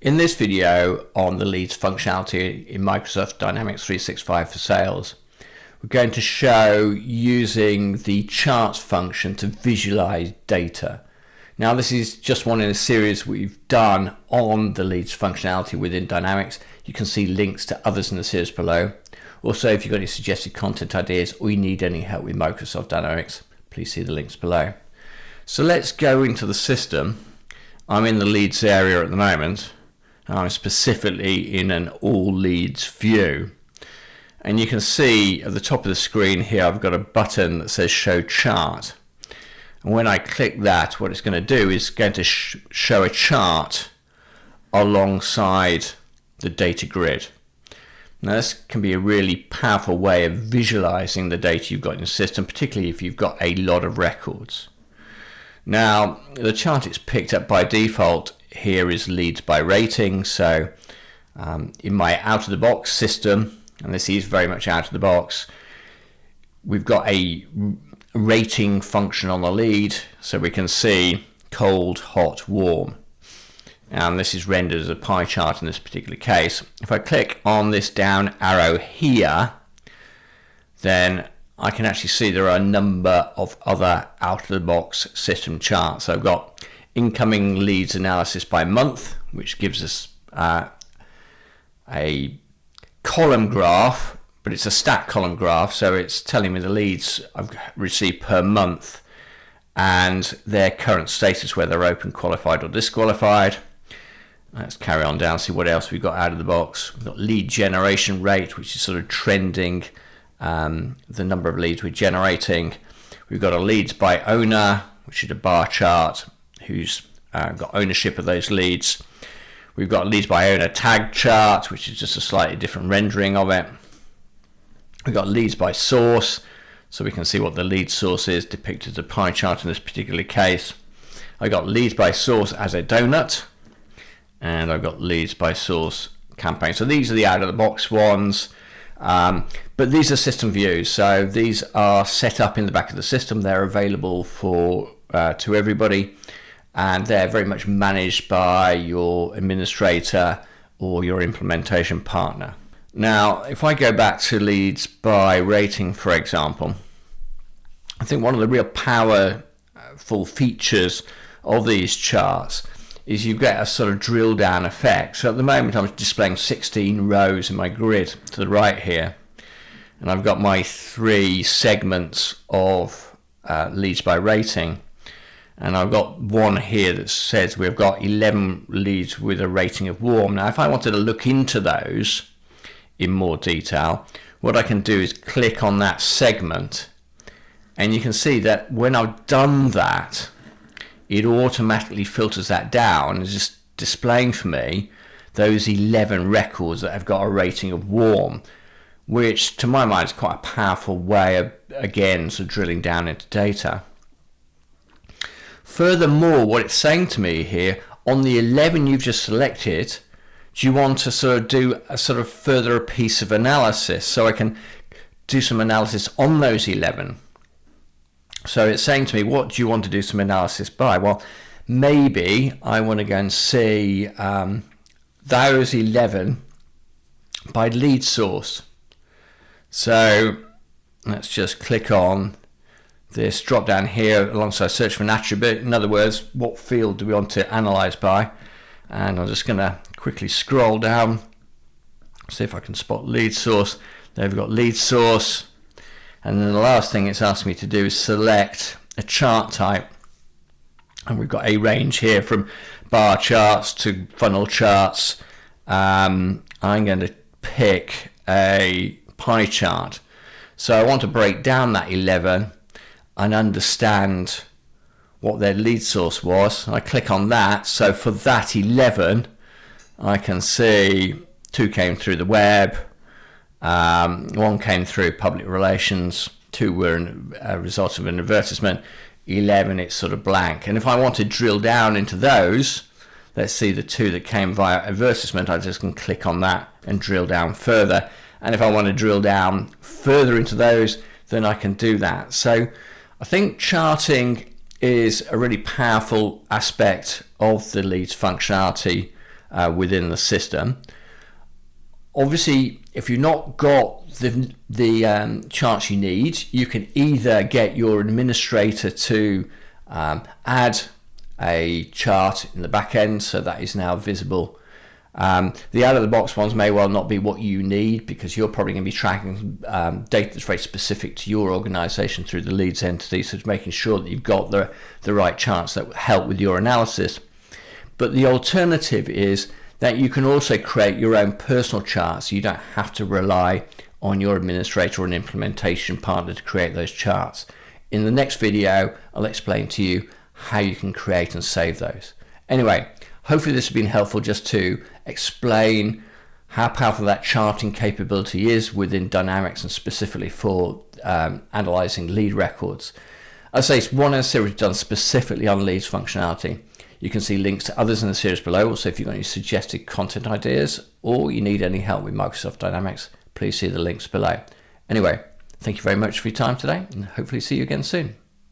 In this video on the leads functionality in Microsoft Dynamics 365 for sales, we're going to show using the charts function to visualize data. Now this is just one in a series we've done on the leads functionality within Dynamics. You can see links to others in the series below. Also, if you've got any suggested content ideas or you need any help with Microsoft Dynamics, please see the links below. So let's go into the system. I'm in the leads area at the moment. I'm specifically in an all leads view. And you can see at the top of the screen here, I've got a button that says show chart. And when I click that, what it's going to do is going to show a chart alongside the data grid. Now this can be a really powerful way of visualizing the data you've got in the system, particularly if you've got a lot of records. Now the chart it's picked up by default here is leads by rating. So in my out of the box system, and this is very much out of the box, we've got a rating function on the lead, so we can see cold, hot, warm, and this is rendered as a pie chart in this particular case. If I click on this down arrow here, then I can actually see there are a number of other out of the box system charts. So I've got incoming leads analysis by month, which gives us a column graph, but it's a stack column graph, so it's telling me the leads I've received per month and their current status, whether they're open, qualified or disqualified. Let's carry on down, see what else we've got out of the box. We've got lead generation rate, which is sort of trending the number of leads we're generating. We've got a leads by owner, which is a bar chart, who's got ownership of those leads. We've got leads by owner tag chart, which is just a slightly different rendering of it. We've got leads by source, so we can see what the lead source is depicted as a pie chart in this particular case. I've got leads by source as a donut, and I've got leads by source campaign. So these are the out of the box ones, but these are system views, so these are set up in the back of the system. They're available for to everybody, and they're very much managed by your administrator or your implementation partner. Now, if I go back to leads by rating, for example, I think one of the real powerful features of these charts is you get a sort of drill down effect. So at the moment I'm displaying 16 rows in my grid to the right here, and I've got my 3 segments of leads by rating, and I've got one here that says we've got 11 leads with a rating of warm. Now if I wanted to look into those in more detail, what I can do is click on that segment, and you can see that when I've done that, it automatically filters that down and is just displaying for me those 11 records that have got a rating of warm, which to my mind is quite a powerful way of, again, sort of drilling down into data. Furthermore, what it's saying to me here, on the 11 you've just selected, do you want to sort of do a sort of further piece of analysis? So I can do some analysis on those 11. So it's saying to me, what do you want to do some analysis by? Well, maybe I want to go and see those 11 by lead source. So let's just click on this drop down here alongside search for an attribute. In other words, what field do we want to analyze by? And I'm just going to quickly scroll down, see if I can spot lead source. There we've got lead source, and then the last thing it's asked me to do is select a chart type, and we've got a range here from bar charts to funnel charts. I'm going to pick a pie chart, so I want to break down that 11 and understand what their lead source was. I click on that, so for that 11 I can see 2 came through the web, 1 came through public relations, 2 were a result of an advertisement, 11 it's sort of blank. And if I want to drill down into those, let's see the 2 that came via advertisement, I just can click on that and drill down further. And if I want to drill down further into those, then I can do that. So I think charting is a really powerful aspect of the leads functionality within the system. Obviously, if you've not got the charts you need, you can either get your administrator to add a chart in the back end, so that is now visible. The out-of-the-box ones may well not be what you need, because you're probably going to be tracking data that's very specific to your organization through the leads entity, so it's making sure that you've got the right charts that will help with your analysis. But the alternative is that you can also create your own personal charts. You don't have to rely on your administrator or an implementation partner to create those charts. In the next video, I'll explain to you how you can create and save those. Anyway, hopefully this has been helpful just to explain how powerful that charting capability is within Dynamics, and specifically for analyzing lead records. As I say, it's one in a series done specifically on leads functionality. You can see links to others in the series below. Also, if you've got any suggested content ideas or you need any help with Microsoft Dynamics, please see the links below. Anyway, thank you very much for your time today, and hopefully see you again soon.